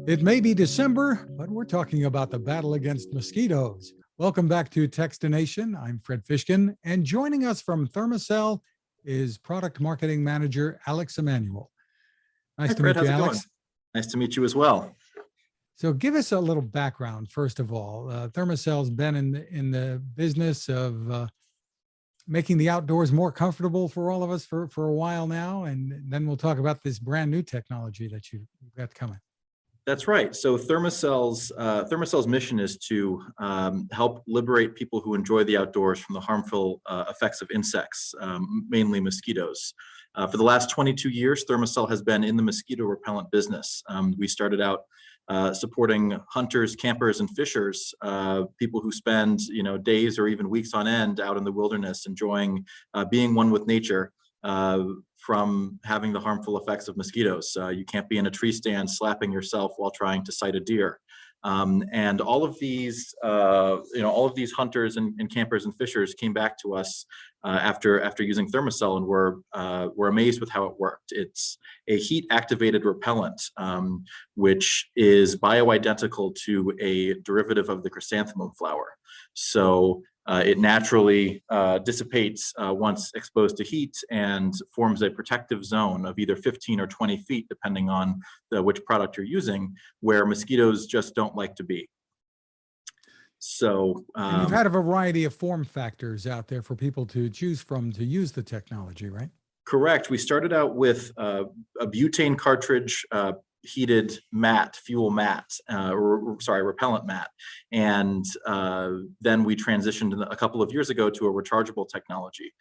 It may be December, but we're talking about the battle against mosquitoes. Welcome back to Techstination. I'm Fred Fishkin, and joining us from Thermacell is Product Marketing Manager Alex Emmanuele. Nice to meet you, Alex. Nice to meet you as well. So give us a little background, first of all. Thermacell's been in the business of making the outdoors more comfortable for all of us for a while now, and then we'll talk about this brand new technology that you've got coming. That's right. So Thermacell's mission is to help liberate people who enjoy the outdoors from the harmful effects of insects, mainly mosquitoes. For the last 22 years, Thermacell has been in the mosquito repellent business. We started out supporting hunters, campers, and fishers, people who spend days or even weeks on end out in the wilderness, enjoying being one with nature. From having the harmful effects of mosquitoes. You can't be in a tree stand slapping yourself while trying to sight a deer. And all of these hunters and campers and fishers came back to us after using Thermacell, and were amazed with how it worked. It's a heat-activated repellent, which is bioidentical to a derivative of the chrysanthemum flower. So it naturally dissipates once exposed to heat and forms a protective zone of either 15 or 20 feet, depending on which product you're using, where mosquitoes just don't like to be. So and you've had a variety of form factors out there for people to choose from to use the technology, right? Correct. We started out with a butane cartridge heated mat, fuel mat, repellent mat. And then we transitioned a couple of years ago to a rechargeable technology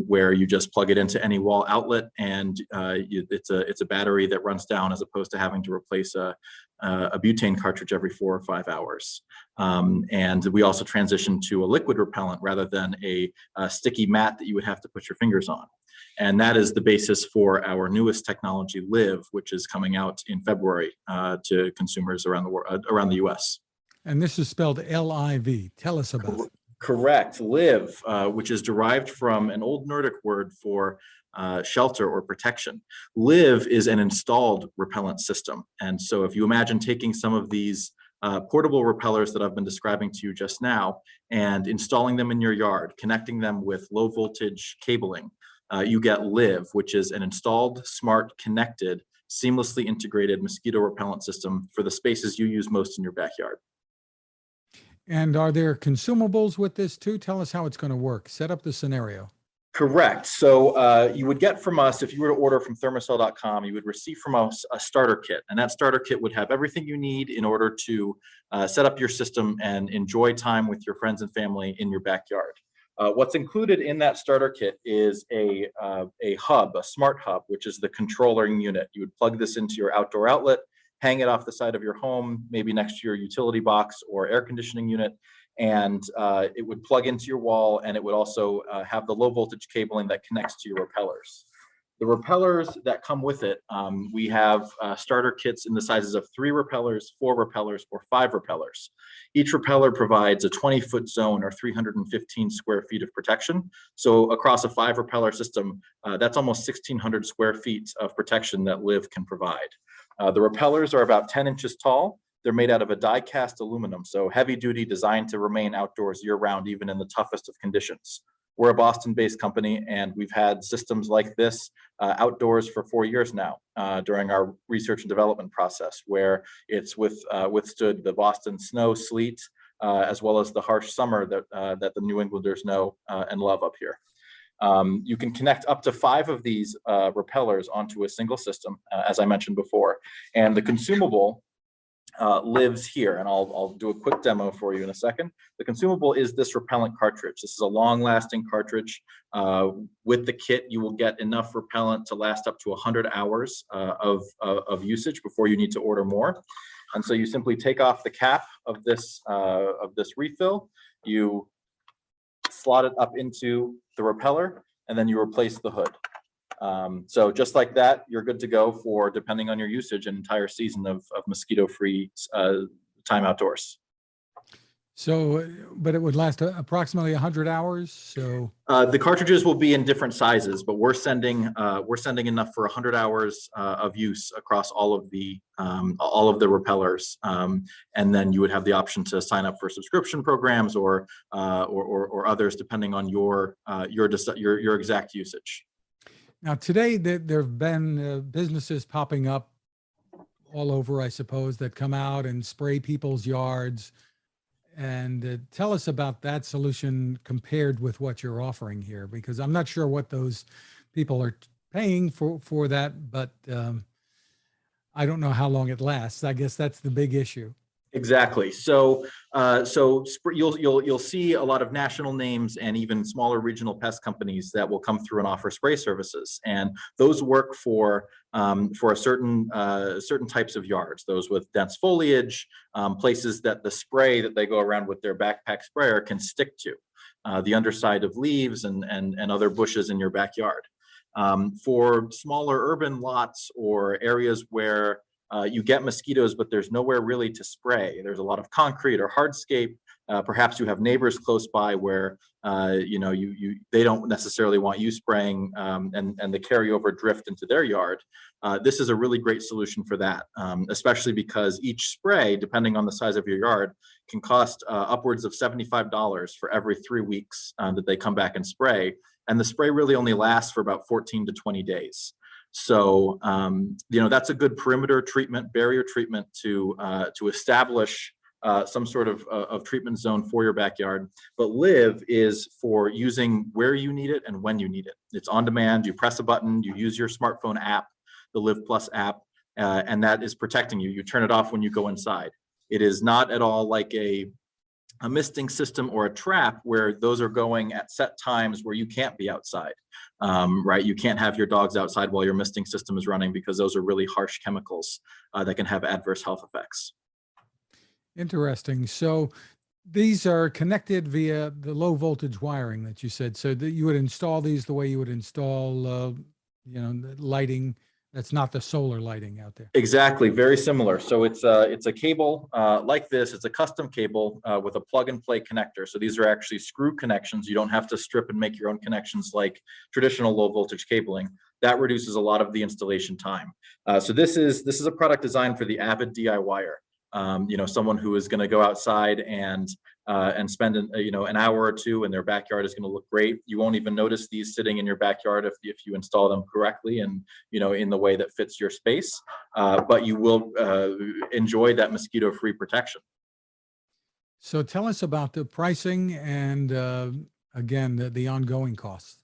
where you just plug it into any wall outlet, and it's a battery that runs down, as opposed to having to replace a butane cartridge every 4 or 5 hours. And we also transitioned to a liquid repellent rather than a sticky mat that you would have to put your fingers on. And that is the basis for our newest technology, LIV, which is coming out in February to consumers around the world, around the U.S. And this is spelled L-I-V. Tell us about it. Correct. LIV, which is derived from an old Nordic word for shelter or protection. LIV is an installed repellent system. And so if you imagine taking some of these portable repellers that I've been describing to you just now and installing them in your yard, connecting them with low voltage cabling, you get LIV, which is an installed, smart, connected, seamlessly integrated mosquito repellent system for the spaces you use most in your backyard. And are there consumables with this too? Tell us how it's going to work. Set up the scenario. Correct. So you would get from us, if you were to order from Thermacell.com, you would receive from us a starter kit. And that starter kit would have everything you need in order to set up your system and enjoy time with your friends and family in your backyard. What's included in that starter kit is a hub, a smart hub, which is the controlling unit. You would plug this into your outdoor outlet, hang it off the side of your home, maybe next to your utility box or air conditioning unit, and it would plug into your wall, and it would also have the low voltage cabling that connects to your repellers. The repellers that come with it, we have starter kits in the sizes of 3 repellers, 4 repellers, or 5 repellers. Each repeller provides a 20-foot zone or 315 square feet of protection. So across a 5 repeller system, that's almost 1,600 square feet of protection that LIV can provide. The repellers are about 10 inches tall. They're made out of a die-cast aluminum, so heavy duty, designed to remain outdoors year-round, even in the toughest of conditions. We're a Boston-based company, and we've had systems like this outdoors for 4 years now during our research and development process, where it's withstood the Boston snow, sleet, as well as the harsh summer that the New Englanders know and love up here. You can connect up to 5 of these repellers onto a single system, as I mentioned before, and the consumable lives here, and I'll do a quick demo for you in a second. The consumable is this repellent cartridge. This is a long-lasting cartridge. With the kit, you will get enough repellent to last up to 100 hours of usage before you need to order more. And so you simply take off the cap of this refill, you slot it up into the repeller, and then you replace the hood. So just like that, you're good to go for, depending on your usage, an entire season of mosquito-free time outdoors. So, but it would last approximately 100 hours. So, The cartridges will be in different sizes, but we're sending enough for 100 hours of use across all of the repellers, and then you would have the option to sign up for subscription programs or others depending on your exact usage. now today there have been businesses popping up all over, I suppose, that come out and spray people's yards. And tell us about that solution compared with what you're offering here, because I'm not sure what those people are paying for that, but I don't know how long it lasts. I guess that's the big issue. Exactly. So, you'll see a lot of national names and even smaller regional pest companies that will come through and offer spray services, and those work for a certain types of yards. Those with dense foliage, places that the spray that they go around with their backpack sprayer can stick to, the underside of leaves and other bushes in your backyard. For smaller urban lots or areas where you get mosquitoes, but there's nowhere really to spray. There's a lot of concrete or hardscape. Perhaps you have neighbors close by where they don't necessarily want you spraying, and the carryover drift into their yard. This is a really great solution for that, especially because each spray, depending on the size of your yard, can cost upwards of $75 for every 3 weeks that they come back and spray. And the spray really only lasts for about 14 to 20 days. So, that's a good perimeter treatment, barrier treatment to establish some sort of treatment zone for your backyard. But Live is for using where you need it and when you need it. It's on demand. You press a button, you use your smartphone app, the Live Plus app, and that is protecting you. You turn it off when you go inside. It is not at all like a misting system or a trap where those are going at set times where you can't be outside, right? You can't have your dogs outside while your misting system is running because those are really harsh chemicals that can have adverse health effects. Interesting. So these are connected via the low voltage wiring that you said. So that you would install these the way you would install, the lighting. That's not the solar lighting out there. Exactly, very similar. So it's a cable like this. It's a custom cable with a plug and play connector. So these are actually screw connections. You don't have to strip and make your own connections like traditional low voltage cabling. That reduces a lot of the installation time. So this is a product designed for the avid DIYer. Someone who is going to go outside and spend an hour or two in their backyard is going to look great. You won't even notice these sitting in your backyard if you install them correctly and in the way that fits your space. But you will enjoy that mosquito-free protection. So tell us about the pricing and again the ongoing costs.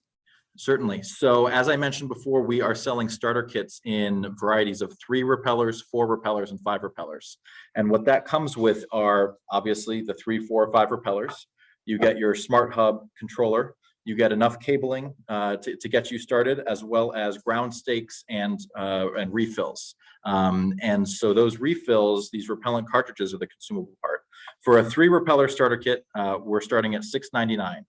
Certainly. So as I mentioned before, we are selling starter kits in varieties of 3 repellers, 4 repellers, and 5 repellers. And what that comes with are obviously the 3, 4, or 5 repellers. You get your smart hub controller. You get enough cabling to get you started, as well as ground stakes and refills. And so those refills, these repellent cartridges, are the consumable part. For a 3 repeller starter kit, we're starting at $6.99.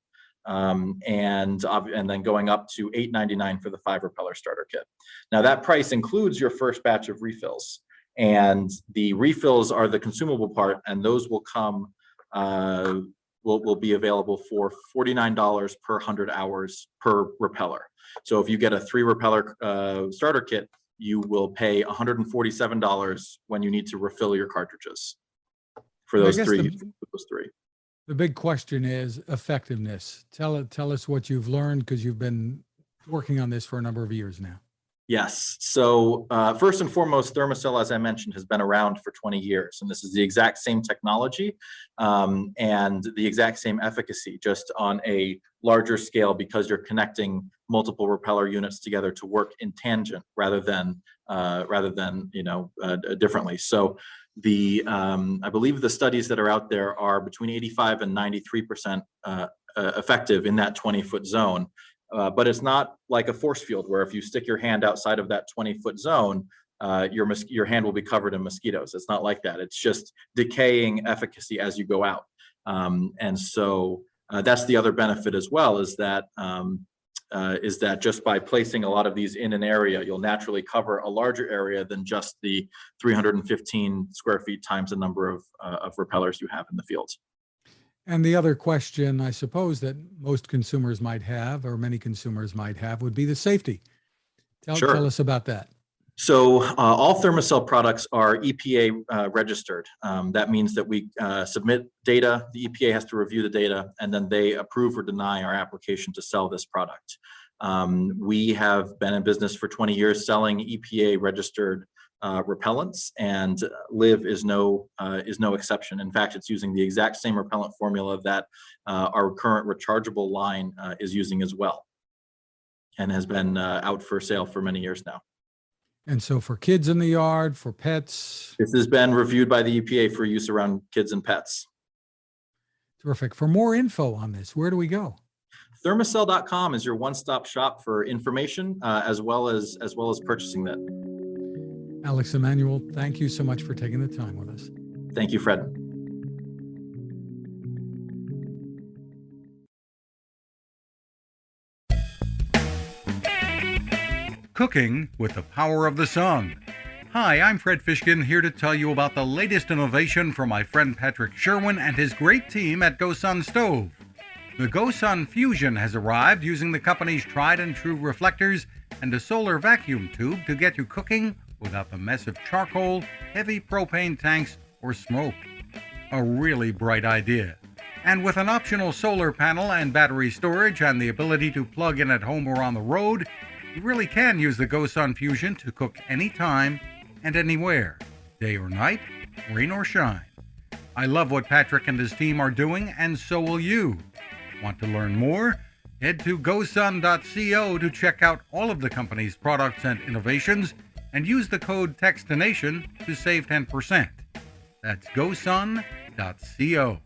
And then going up to $8.99 for the 5 repeller starter kit. Now that price includes your first batch of refills, and the refills are the consumable part, and those will come will be available for $49 per 100 hours per repeller. So if you get a 3 repeller starter kit, you will pay $147 when you need to refill your cartridges for those three. The big question is effectiveness. Tell us what you've learned, because you've been working on this for a number of years now. Yes. So first and foremost, Thermacell, as I mentioned, has been around for 20 years. And this is the exact same technology and the exact same efficacy, just on a larger scale, because you're connecting multiple repeller units together to work in tangent rather than differently. So I believe the studies that are out there are between 85 and 93% effective in that 20-foot zone. But it's not like a force field where if you stick your hand outside of that 20-foot zone, your hand will be covered in mosquitoes. It's not like that. It's just decaying efficacy as you go out. And so that's the other benefit as well, is that just by placing a lot of these in an area, you'll naturally cover a larger area than just the 315 square feet times the number of repellers you have in the field. And the other question, I suppose, that most consumers might have, or many consumers might have, would be the safety. Tell Sure. us about that. So all Thermacell products are EPA registered. That means that we submit data, the EPA has to review the data, and then they approve or deny our application to sell this product. We have been in business for 20 years selling EPA registered repellents, and LIV is no exception. In fact, it's using the exact same repellent formula that our current rechargeable line is using as well, and has been out for sale for many years now. And so for kids in the yard, for pets. This has been reviewed by the EPA for use around kids and pets. Terrific. For more info on this, where do we go? Thermacell.com is your one-stop shop for information as well as purchasing that. Alex Emmanuele, thank you so much for taking the time with us. Thank you, Fred. Cooking with the power of the sun. Hi, I'm Fred Fishkin, here to tell you about the latest innovation from my friend Patrick Sherwin and his great team at GoSun Stove. The GoSun Fusion has arrived using the company's tried and true reflectors and a solar vacuum tube to get you cooking without the mess of charcoal, heavy propane tanks, or smoke. A really bright idea. And with an optional solar panel and battery storage and the ability to plug in at home or on the road, you really can use the GoSun Fusion to cook anytime and anywhere, day or night, rain or shine. I love what Patrick and his team are doing, and so will you. Want to learn more? Head to gosun.co to check out all of the company's products and innovations, and use the code Techstination to save 10%. That's gosun.co.